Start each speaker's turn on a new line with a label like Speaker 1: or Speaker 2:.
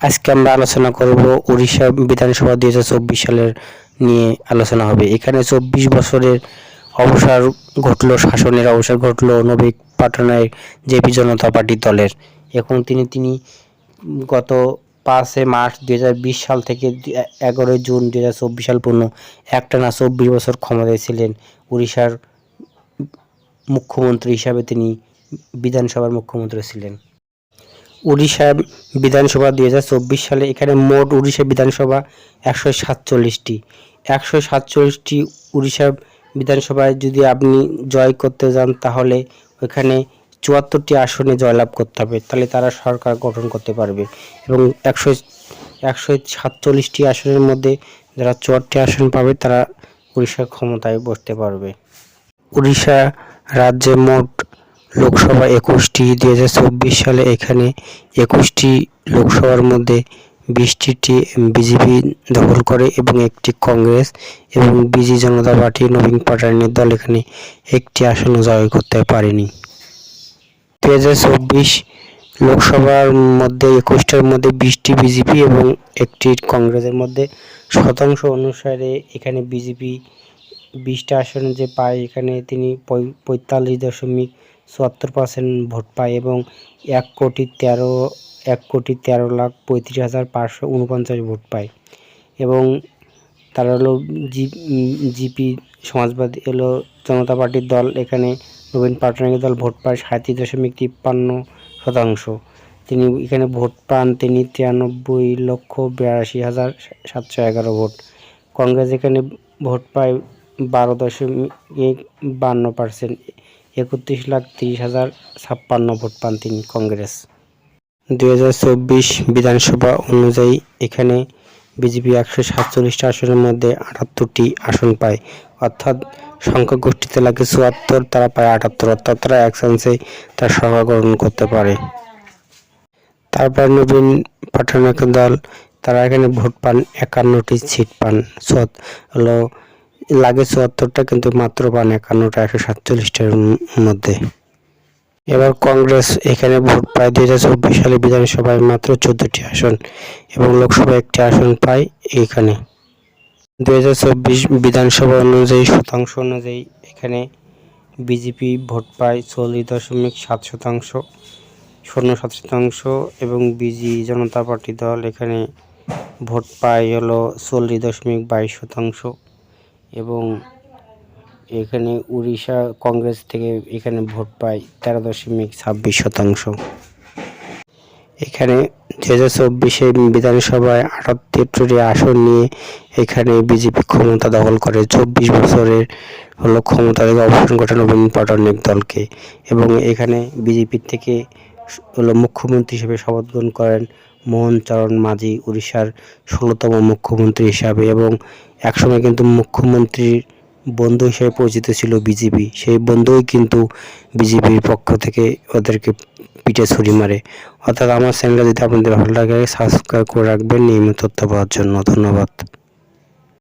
Speaker 1: আজকে আমরা আলোচনা করব উড়িষ্যা বিধানসভা 2024 সালের নিয়ে আলোচনা হবে। এখানে 24 বছরের অবসর ঘটলো, শাসনের অবসর ঘটলো নবীন পট্টনায়েক জেপি জনতা পার্টি দলের। এখন তিনি গত 5 মার্চ 2020 সাল থেকে 11 জুন 2024 সাল পর্যন্ত একটানা 24 বছর ক্ষমতায় ছিলেন। উড়িষ্যার মুখ্যমন্ত্রী হিসাবে তিনি বিধানসভার মুখ্যমন্ত্রী ছিলেন। উড়িষ্যা বিধানসভা 2024 সালে এখানে মোট উড়িষ্যা বিধানসভা 147টি। 147টি উড়িষ্যা বিধানসভায় যদি আপনি জয় করতে যান তাহলে ওখানে 74টি আসনে জয়লাভ করতে হবে, তাহলে তারা সরকার গঠন করতে পারবে। এবং 147টি আসনের মধ্যে যারা 74টি আসন পাবে তারা উড়িষ্যার ক্ষমতায় বসতে পারবে। উড়িষ্যা রাজ্যে মোট লোকসভা 21টি। 2024 সালে এখানে 21টি লোকসভার মধ্যে 20টি বিজেপি দখল করে এবং একটি কংগ্রেস এবং বিজু জনতা পার্টি নবীন পট্টনায়েক দল এখানে একটি আসনও জয় করতে পারেনি। 2024 লোকসভার মধ্যে 21টার মধ্যে 20টি বিজেপি এবং একটি কংগ্রেসের মধ্যে শতাংশ অনুসারে এখানে বিজেপি 20টা আসন যে পায়, এখানে তিনি 45.74% ভোট পায় এবং 1,13,35,549 ভোট পায়। এবং তারা হলো জিপি সমাজবাদী জনতা পার্টির দল, এখানে নবীন পট্টনায়েক দল ভোট পায় 37.53%। তিনি এখানে ভোট পান তিনি 93,82,711 ভোট। কংগ্রেস এখানে ভোট পায় 12.52%, 31,30,056 ভোট পান তিনি কংগ্রেস। 2024 বিধানসভা অনুযায়ী এখানে বিজেপি 147টি আসনের মধ্যে 78টি আসন পায়, অর্থাৎ সংখ্যাগোষ্ঠীতে লাগে 74, তারা পায় 78, অর্থাৎ তারা এক চান্সে তার সরকার গঠন করতে পারে। তারপর নবীন পট্টনায়েক দল তারা এখানে ভোট পান 51টি সিট পান, লাগে 74টা কিন্তু মাত্র পান 51টা 147টার মধ্যে। এবার কংগ্রেস এখানে ভোট পায় 2024 সালে বিধানসভায় মাত্র 14টি আসন এবং লোকসভায় একটি আসন পায়। এখানে 2024 বিধানসভা অনুযায়ী শতাংশ অনুযায়ী এখানে বিজেপি ভোট পায় 40.7% এবং বিজু জনতা পার্টি দল এখানে ভোট পায় 40.22% এবং এখানে উড়িষ্যা কংগ্রেস থেকে এখানে ভোট পায় 13.26%। এখানে 2024 বিধানসভায় 78টি আসন নিয়ে এখানে বিজেপি ক্ষমতা দখল করে। 24 বছরের ক্ষমতা থেকে অবসান ঘটায় নবীন পট্টনায়েক দলকে এবং এখানে বিজেপির থেকে মুখ্যমন্ত্রী হিসেবে শপথ গ্রহণ করেন মোহন চরণ মাঝি, উড়িষ্যার 16তম মুখ্যমন্ত্রী হিসাবে। এবং একসময় কিন্তু মুখ্যমন্ত্রীর বন্ধু হিসেবে পরিচিত ছিল বিজেপি, সেই বন্ধুই কিন্তু বিজেপির পক্ষ থেকে ওদেরকে পিঠে ছুরি মারে। অর্থাৎ আমার চ্যানেলটা যদি আপনাদের ভালো লাগে সাবস্ক্রাইব করে রাখবেন নিয়মিত তথ্য পাওয়ার জন্য। ধন্যবাদ।